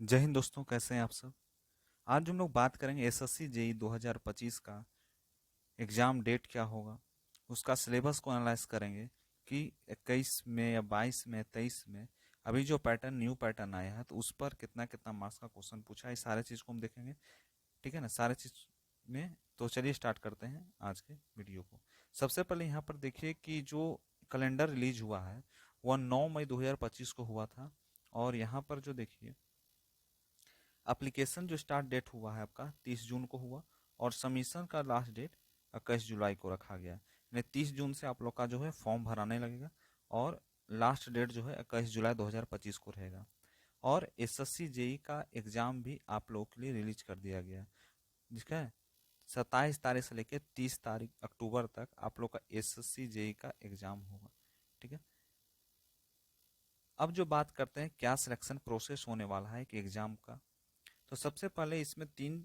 जय हिंद दोस्तों, कैसे हैं आप सब। आज हम लोग बात करेंगे एसएससी जेई 2025 का एग्ज़ाम डेट क्या होगा। उसका सिलेबस को एनालाइज करेंगे कि 21 में या 22 में 23 में अभी जो पैटर्न न्यू पैटर्न आया है तो उस पर कितना कितना मार्क्स का क्वेश्चन पूछा है। इस सारे चीज़ को हम देखेंगे, ठीक है ना, सारे चीज़ में। तो चलिए स्टार्ट करते हैं आज के वीडियो को। सबसे पहले यहाँ पर देखिए कि जो कैलेंडर रिलीज हुआ है वह 9 मई 2025 को हुआ था। और यहाँ पर जो देखिए एप्लीकेशन जो स्टार्ट डेट हुआ है आपका 30 जून को हुआ और सबमिशन का लास्ट डेट 21 जुलाई को रखा गया है। यानी 30 जून से आप लोग का जो है फॉर्म भराने लगेगा और लास्ट डेट जो है 21 जुलाई 2025 को रहेगा। और एसएससी जेई का एग्ज़ाम भी आप लोगों के लिए रिलीज कर दिया गया है, ठीक है। 27 तारीख से लेकर 30 तारीख अक्टूबर तक आप लोग का एसएससी जेई का एग्ज़ाम होगा, ठीक है। अब जो बात करते हैं क्या सिलेक्शन प्रोसेस होने वाला है एक एग्ज़ाम का। तो सबसे पहले इसमें 3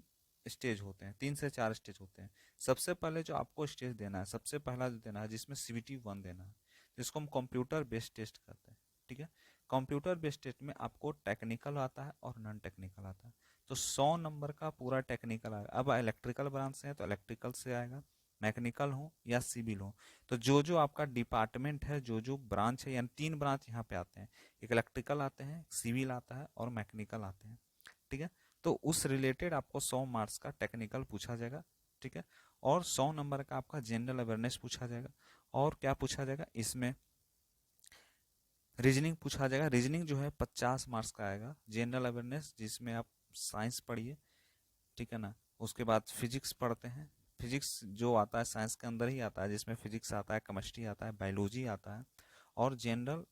स्टेज होते हैं, 3 से 4 स्टेज होते हैं। सबसे पहले जो आपको स्टेज देना है, सबसे पहला जो देना है जिसमें सीबीटी 1 देना है, जिसको हम कंप्यूटर बेस्ड टेस्ट कहते हैं, ठीक है। कंप्यूटर बेस्ड टेस्ट में आपको टेक्निकल आता है और नॉन टेक्निकल आता है। तो 100 नंबर का पूरा टेक्निकल आएगा। अब इलेक्ट्रिकल ब्रांच से है तो इलेक्ट्रिकल से आएगा, मैकेनिकल हो या सिविल हो। तो जो जो आपका डिपार्टमेंट है, जो जो ब्रांच है, यानी 3 ब्रांच यहाँ पे आते हैं, एक इलेक्ट्रिकल आते हैं, सिविल आता है और मैकेनिकल आते हैं, ठीक है। तो उस रिलेटेड आपको 100 मार्क्स का टेक्निकल पूछा जाएगा, ठीक है। और 100 नंबर का आपका जनरल अवेयरनेस पूछा जाएगा। और क्या पूछा जाएगा इसमें, रीजनिंग पूछा जाएगा। रीजनिंग जो है 50 मार्क्स का आएगा। जनरल अवेयरनेस जिसमें आप साइंस पढ़िए, ठीक है ना। उसके बाद फिजिक्स पढ़ते हैं। फिजिक्स जो आता है साइंस के अंदर ही आता है, जिसमें फिजिक्स आता है, केमिस्ट्री आता है, बायोलॉजी आता है और जनरल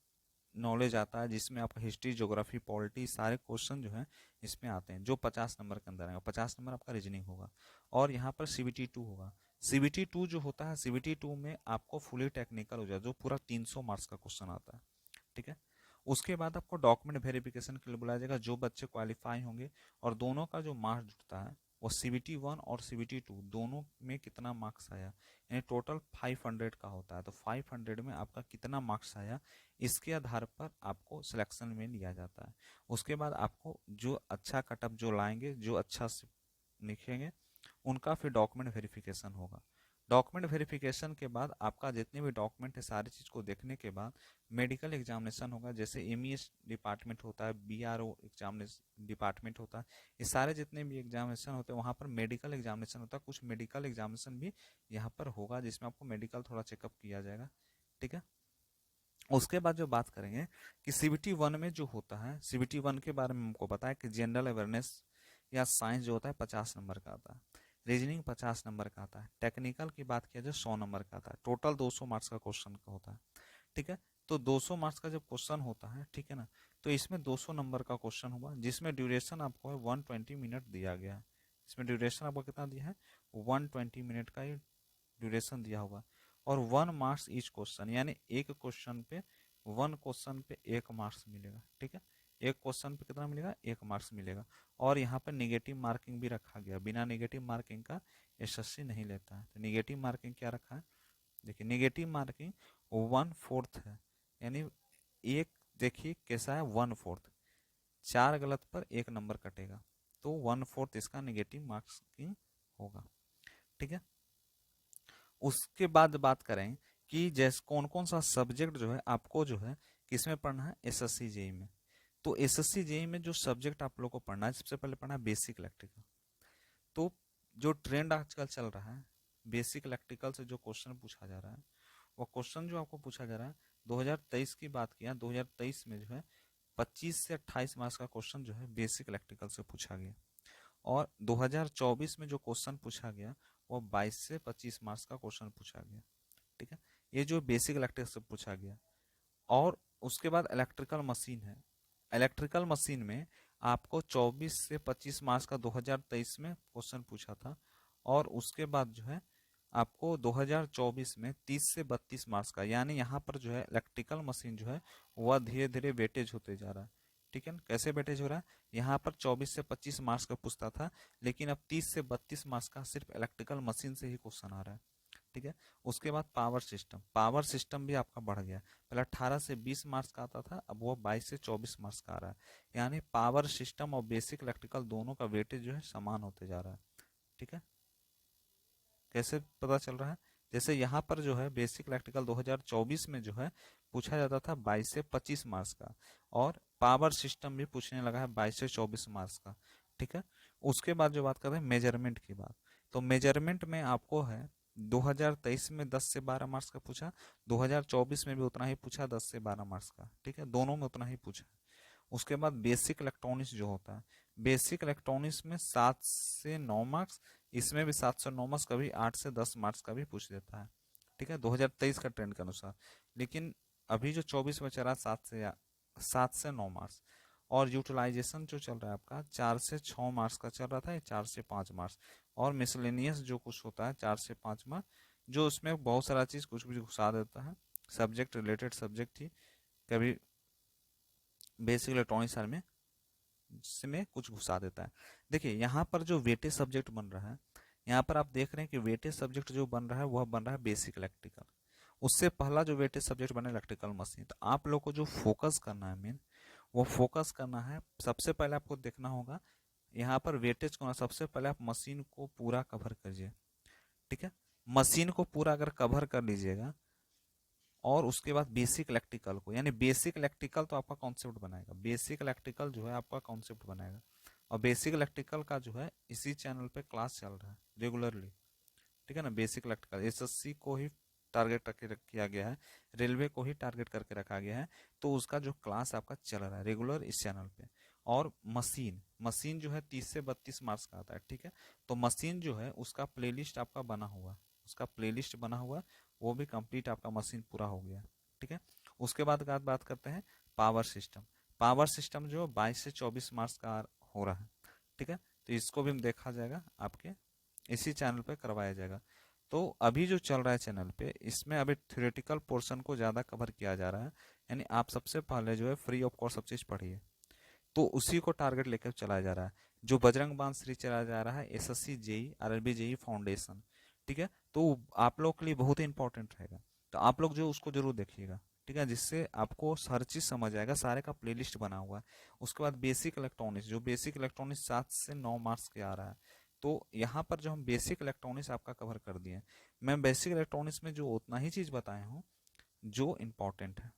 नॉलेज आता है, जिसमें आपका हिस्ट्री, ज्योग्राफी, पॉलिटी सारे क्वेश्चन जो हैं इसमें आते हैं, जो 50 नंबर के अंदर आएगा। 50 नंबर आपका रीजनिंग होगा। और यहाँ पर सीबीटी 2 होगा। सीबीटी 2 जो होता है, सीबीटी 2 में आपको फुली टेक्निकल हो जाए, जो पूरा 300 मार्क्स का क्वेश्चन आता है, ठीक है। उसके बाद आपको डॉक्यूमेंट वेरिफिकेशन के लिए बुलाया जाएगा, जो बच्चे क्वालिफाई होंगे और दोनों का जो मार्क्स जुटता है वो सीबीटी 1 और सीबीटी 2 दोनों में कितना मार्क्स आया, यानी टोटल 500 का होता है। तो 500 में आपका कितना मार्क्स आया, इसके आधार पर आपको सिलेक्शन में लिया जाता है। उसके बाद आपको जो अच्छा कटअप जो लाएंगे, जो अच्छा से लिखेंगे, उनका फिर डॉक्यूमेंट वेरिफिकेशन होगा। डॉक्यूमेंट वेरिफिकेशन के बाद आपका जितने भी डॉक्यूमेंट है सारी चीज़ को देखने के बाद मेडिकल एग्जामिनेशन होगा। जैसे एमईएस डिपार्टमेंट होता है, बीआरओ एग्जामिनेशन डिपार्टमेंट होता है, ये सारे जितने भी एग्जामिनेशन होते हैं वहाँ पर मेडिकल एग्जामिनेशन होता है। कुछ मेडिकल एग्जामिनेशन भी यहाँ पर होगा जिसमें आपको मेडिकल थोड़ा चेकअप किया जाएगा, ठीक है। उसके बाद जो बात करेंगे कि सीबीटी 1 में जो होता है, सीबीटी 1 के बारे में हमको पता है कि जनरल अवेयरनेस या साइंस जो होता है 50 नंबर का आता है, रीजनिंग 50 नंबर का आता है, टेक्निकल की बात किया जाए 100 नंबर का आता है, टोटल 200 मार्क्स का क्वेश्चन का होता है, ठीक है। तो 200 मार्क्स का जब क्वेश्चन होता है, ठीक है ना, तो इसमें 200 नंबर का क्वेश्चन हुआ जिसमें ड्यूरेशन आपको है 120 मिनट दिया गया है। इसमें ड्यूरेशन आपको कितना दिया है, 120 मिनट का ये ड्यूरेशन दिया हुआ है। और 1 मार्क्स ईच क्वेश्चन, यानी एक क्वेश्चन पे 1 क्वेश्चन पे 1 मार्क्स मिलेगा, ठीक है। एक क्वेश्चन पे कितना मिलेगा, 1 मार्क्स मिलेगा। और यहाँ पे नेगेटिव मार्किंग भी रखा गया, बिना नेगेटिव मार्किंग का एसएससी नहीं लेता है। तो नेगेटिव मार्किंग क्या रखा है, देखिए नेगेटिव मार्किंग 1/4 है, यानी एक, देखिए कैसा है 1/4, 4 गलत पर 1 नंबर कटेगा, तो 1/4 इसका नेगेटिव मार्किंग होगा, ठीक है। उसके बाद बात करें कि जैसे कौन कौन सा सब्जेक्ट जो है आपको जो है किसमें पढ़ना है, एसएससी जेई में। तो एसएससी जेई में जो सब्जेक्ट आप लोग को पढ़ना है, सबसे पहले पढ़ना है बेसिक इलेक्ट्रिकल। तो जो ट्रेंड आजकल चल रहा है, बेसिक इलेक्ट्रिकल से जो क्वेश्चन पूछा जा रहा है, वो क्वेश्चन जो आपको पूछा जा रहा है 2023 की बात किया, 2023 में जो है 25 से 28 मार्क्स का क्वेश्चन जो है बेसिक इलेक्ट्रिकल से पूछा गया। और 2024 में जो क्वेश्चन पूछा गया वो 22 से 25 मार्क्स का क्वेश्चन पूछा गया, ठीक है। ये जो बेसिक इलेक्ट्रिकल से पूछा गया। और उसके बाद इलेक्ट्रिकल मशीन है। इलेक्ट्रिकल मशीन में आपको 24 से 25 मार्क्स का 2023 में क्वेश्चन पूछा था। और उसके बाद जो है आपको 2024 में 30 से 32 मार्क्स का, यानी यहाँ पर जो है इलेक्ट्रिकल मशीन जो है वह धीरे धीरे वेटेज होते जा रहा है, ठीक है ना। कैसे वेटेज हो रहा है, यहाँ पर 24 से 25 मार्क्स का पूछता था, लेकिन अब 30 से 32 मार्क्स का सिर्फ इलेक्ट्रिकल मशीन से ही क्वेश्चन आ रहा है, ठीक है। उसके बाद पावर सिस्टम भी आपका बढ़ गया। पहले 18 से 20 मार्क्स का आता था, अब वो 22 से 24 मार्क्स का आ रहा है। यानी पावर सिस्टम और बेसिक इलेक्ट्रिकल दोनों का वेटेज जो है समान होते जा रहा है। ठीक है, कैसे पता चल रहा है? जैसे यहाँ पर जो है बेसिक इलेक्ट्रिकल 2024 में जो है पूछा जाता था 22 से 25 मार्क्स का, और पावर सिस्टम भी पूछने लगा है 22 से 24 मार्क्स का। ठीक है। उसके बाद जो बात करते हैं मेजरमेंट की बात, तो मेजरमेंट में आपको है 2023 में 10 से 12 मार्क्स का पूछा, 2024 में भी उतना ही पूछा 10 से 12 मार्क्स का। ठीक है, दोनों में उतना ही पूछा। उसके बाद बेसिक इलेक्ट्रॉनिक्स जो होता है, बेसिक इलेक्ट्रॉनिक्स में 7 से 9 मार्क्स, इसमें भी 7 से 9 मार्क्स, कभी 8 से 10 मार्क्स का भी पूछ देता है। ठीक है, 2023 का ट्रेंड के अनुसार। लेकिन अभी जो 24 में चल रहा है 7 से 9 मार्क्स। और यूटिलाइजेशन जो चल रहा है आपका 4 से 6 मार्क्स का चल रहा था, ये 4 से 5 मार्क्स। और मिसलेनियस जो कुछ होता है 4 से 5 मार्क्स, जो उसमें बहुत सारा चीज़ कुछ भी घुसा देता है, सब्जेक्ट रिलेटेड सब्जेक्ट ही, कभी बेसिक इलेक्ट्रॉनिक्स में में कुछ घुसा देता है। देखिए यहाँ पर जो वेटेज सब्जेक्ट बन रहा है, यहाँ पर आप देख रहे हैं कि वेटेज सब्जेक्ट जो बन रहा है वह बन रहा है बेसिक इलेक्ट्रिकल। उससे पहला जो वेटेज सब्जेक्ट बना इलेक्ट्रिकल मशीन। तो आप लोग को जो फोकस करना है मेन, वो फोकस करना है, सबसे पहले आपको देखना होगा यहाँ पर वेटेज को। सबसे पहले आप मशीन को पूरा कवर करिए। ठीक है, मशीन को पूरा अगर कवर कर लीजिएगा, और उसके बाद बेसिक इलेक्ट्रिकल को, यानी बेसिक इलेक्ट्रिकल तो आपका कॉन्सेप्ट बनाएगा, बेसिक इलेक्ट्रिकल जो है आपका कॉन्सेप्ट बनाएगा। और बेसिक इलेक्ट्रिकल का जो है इसी चैनल पे क्लास चल रहा है रेगुलरली। ठीक है ना, बेसिक इलेक्ट्रिकल एसएससी को ही टारगेट किया गया है, रेलवे को ही टारगेट करके रखा गया है। तो उसका जो क्लास आपका चल रहा है रेगुलर इस चैनल पे। और मशीन मशीन जो है 30 से 32 मार्क्स का आता है। ठीक है, तो मशीन जो है उसका प्लेलिस्ट आपका बना हुआ, उसका प्लेलिस्ट बना हुआ, वो भी कंप्लीट आपका मशीन पूरा हो गया। ठीक है। उसके बाद बात करते हैं पावर सिस्टम। पावर सिस्टम जो 22 से 24 मार्क्स का हो रहा है। ठीक है, तो इसको भी देखा जाएगा, आपके इसी चैनल पे करवाया जाएगा। तो अभी जो चल रहा है चैनल पे, इसमें अभी थ्योरेटिकल पोर्शन को ज़्यादा कवर किया जा रहा है। यानी आप सबसे पहले जो है फ्री ऑफ कॉस्ट सब चीज़ पढ़िए, तो उसी को टारगेट लेकर चलाया जा रहा है। जो बजरंग बाण सीरीज चलाया जा रहा है, SSC JE RRB JE foundation. ठीक है, तो आप लोग के लिए बहुत ही इंपॉर्टेंट रहेगा, तो आप लोग जो उसको जरूर देखिएगा। ठीक है, जिससे आपको हर चीज़ समझ आएगा, सारे का प्लेलिस्ट बना हुआ है। उसके बाद बेसिक इलेक्ट्रॉनिक्स, जो बेसिक इलेक्ट्रॉनिक्स 7 से 9 मार्क्स के आ रहा है। तो यहाँ पर जो हम बेसिक इलेक्ट्रॉनिक्स आपका कवर कर दिए, मैं बेसिक इलेक्ट्रॉनिक्स में जो उतना ही चीज़ बताया हूँ जो इम्पोर्टेंट है।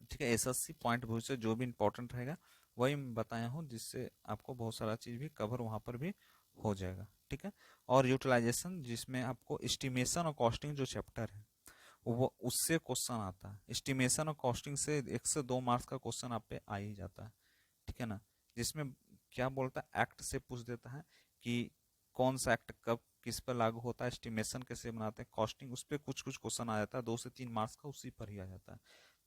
ठीक है, एसएससी पॉइंट व्यू से जो भी इंपॉर्टेंट रहेगा वही मैं बताया हूँ, जिससे आपको बहुत सारा चीज़ भी कवर वहाँ पर भी हो जाएगा। ठीक है, और यूटिलाइजेशन जिसमें आपको एस्टिमेशन और कॉस्टिंग जो चैप्टर है, वो उससे क्वेश्चन आता है। एस्टिमेशन और कॉस्टिंग से 1 से 2 मार्क्स का क्वेश्चन आप पे आ ही जाता है। ठीक है ना, जिसमें क्या बोलता है, एक्ट से पूछ देता है कि कौन सा एक्ट कब किस पर लागू होता है, एस्टिमेशन कैसे बनाते हैं, कॉस्टिंग, उस पर कुछ कुछ क्वेश्चन आ जाता है, 2 से 3 मार्क्स का उसी पर ही आ जाता है।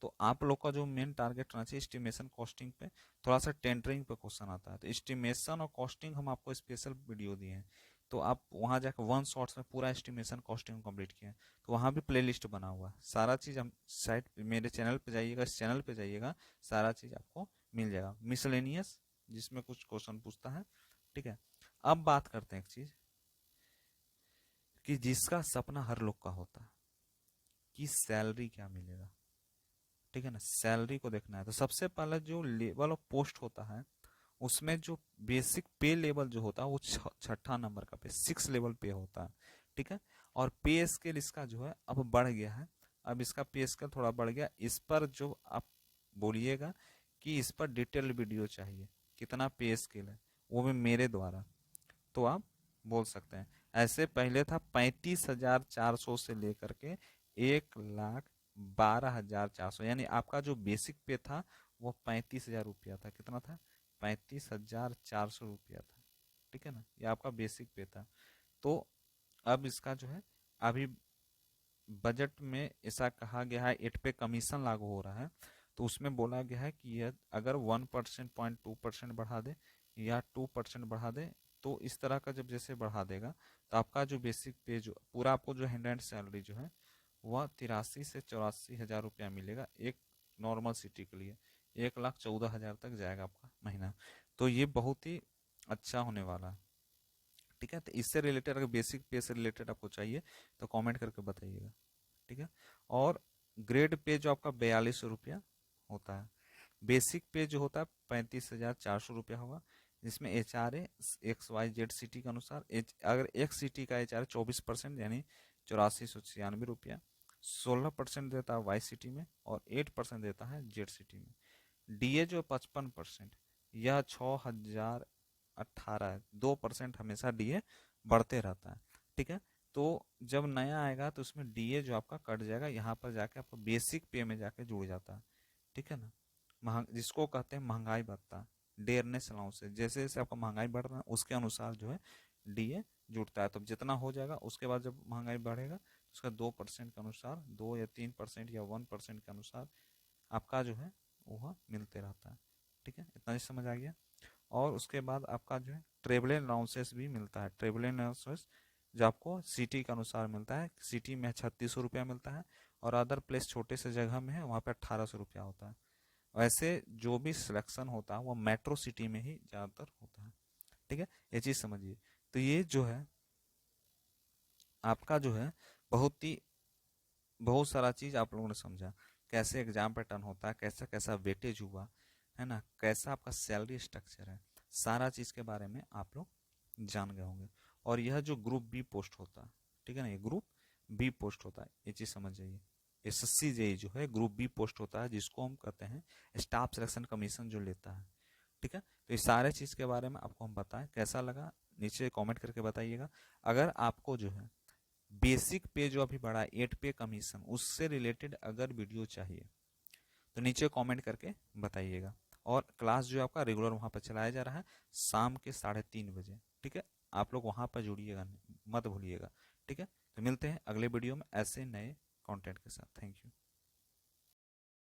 तो आप लोग का जो मेन टारगेट रहना चाहिए एस्टिमेशन कॉस्टिंग पे, थोड़ा सा टेंडरिंग पे क्वेश्चन आता है। तो एस्टिमेशन और कॉस्टिंग हम आपको स्पेशल वीडियो दिए हैं, तो आप वहाँ जाकर 1 शॉट्स में पूरा एस्टिमेशन कॉस्टिंग कंप्लीट किए हैं। तो वहाँ भी प्लेलिस्ट बना हुआ है, सारा चीज़ हम साइट मेरे चैनल पे जाइएगा, इस चैनल पे जाइएगा, सारा चीज़ आपको मिल जाएगा। मिसलेनियस जिसमें कुछ क्वेश्चन पूछता है। ठीक है, अब बात करते हैं एक चीज़ कि जिसका सपना हर लोग का होता है कि सैलरी क्या मिलेगा। ठीक है ना, सैलरी को देखना है, तो सबसे पहले जो लेवल ऑफ पोस्ट होता है, उसमें जो बेसिक पे लेवल जो होता है वो 6ठा नंबर का पे 6 लेवल पे होता है। ठीक है, और पे स्केल इसका जो है अब बढ़ गया है। अब इसका पे स्केल थोड़ा बढ़ गया। इस पर जो आप बोलिएगा कि इस पर डिटेल वीडियो चाहिए, कितना पे स्केल है, वो भी मेरे द्वारा, तो आप बोल सकते हैं। ऐसे पहले था 35,400 से लेकर के 1,12,400, यानी आपका जो बेसिक पे था वो 35,000 रुपया था। कितना था? 35,400 रुपया था। ठीक है ना, ये आपका बेसिक पे था। तो अब इसका जो है, अभी बजट में ऐसा कहा गया है, 8 पे कमीशन लागू हो रहा है। तो उसमें बोला गया है कि यह अगर 1% 0.2% बढ़ा दे या 2% बढ़ा दे, तो इस तरह का जब जैसे बढ़ा देगा, तो आपका जो बेसिक पे जो पूरा आपको जो हैंड एंड सैलरी जो है वह 83 से 84 हज़ार रुपया मिलेगा एक नॉर्मल सिटी के लिए। 1,14,000 तक जाएगा आपका महीना। तो ये बहुत ही अच्छा होने वाला है। ठीक है, तो इससे रिलेटेड अगर बेसिक पे से रिलेटेड आपको चाहिए तो कमेंट करके बताइएगा। ठीक है, और ग्रेड पे जो आपका 4200 रुपया होता है। बेसिक पे जो होता है 35,400 रुपया होगा, जिसमें HRA XYZ सिटी के अनुसार अगर एक सिटी का HRA 24% यानी 8496 रुपया, 16% देता है वाई सिटी में और 8% देता है जेड सिटी में। DA जो 55%, यह 6018 है, 2% हमेशा DA बढ़ते रहता है। ठीक है, तो जब नया आएगा तो उसमें DA जो आपका कट जाएगा, यहाँ पर जाके आपका बेसिक पे में जाके जुड़ जाता है। ठीक है ना, जिसको कहते हैं महंगाई भत्ता, डेयरनेस अलाउंस। जैसे जैसे आपका महंगाई बढ़ रहा है उसके अनुसार जो है DA जुड़ता है। तो जितना हो जाएगा उसके बाद जब महंगाई बढ़ेगा तो उसका 2% के अनुसार, 2 या 3% या 1% के अनुसार आपका जो है वह मिलते रहता है। ठीक है, इतना ही समझ आ गया। और उसके बाद आपका जो है ट्रेवल अलाउंसेस भी मिलता है। ट्रेवल अलाउंसेस जो आपको सिटी के अनुसार मिलता है, सिटी में 3600 रुपया मिलता है और अदर प्लेस छोटे से जगह में है वहाँ पे 1800 रुपया होता है। वैसे जो भी सिलेक्शन होता है वो मेट्रो सिटी में ही ज़्यादातर होता है। ठीक है, ये चीज़ समझिए। तो ये जो है आपका जो है बहुत सारा चीज़ आप लोगों ने समझा, कैसे एग्जाम पैटर्न होता है, कैसा कैसा वेटेज हुआ है ना, कैसा आपका सैलरी स्ट्रक्चर है, सारा चीज़ के बारे में आप लोग जान गए होंगे। और यह जो ग्रुप बी पोस्ट होता है, ठीक है ना, ये ग्रुप बी पोस्ट होता है, ये चीज़ समझ जाइए। SSC जेई जो है ग्रुप बी पोस्ट होता है, जिसको हम कहते हैं स्टाफ सिलेक्शन कमीशन जो लेता है। ठीक है, तो इस सारे चीज़ के बारे में आपको हम बताएं, कैसा लगा नीचे कमेंट करके बताइएगा। अगर आपको जो है बेसिक पे जो अभी बढ़ा है 8 पे कमीशन, उससे रिलेटेड अगर वीडियो चाहिए तो नीचे कमेंट करके बताइएगा। और क्लास जो आपका रेगुलर वहाँ पर चलाया जा रहा है शाम के 3:30 बजे। ठीक है, आप लोग वहाँ पर जुड़िएगा, मत भूलिएगा। ठीक है, तो मिलते हैं अगले वीडियो में ऐसे नए कंटेंट के साथ। Thank you.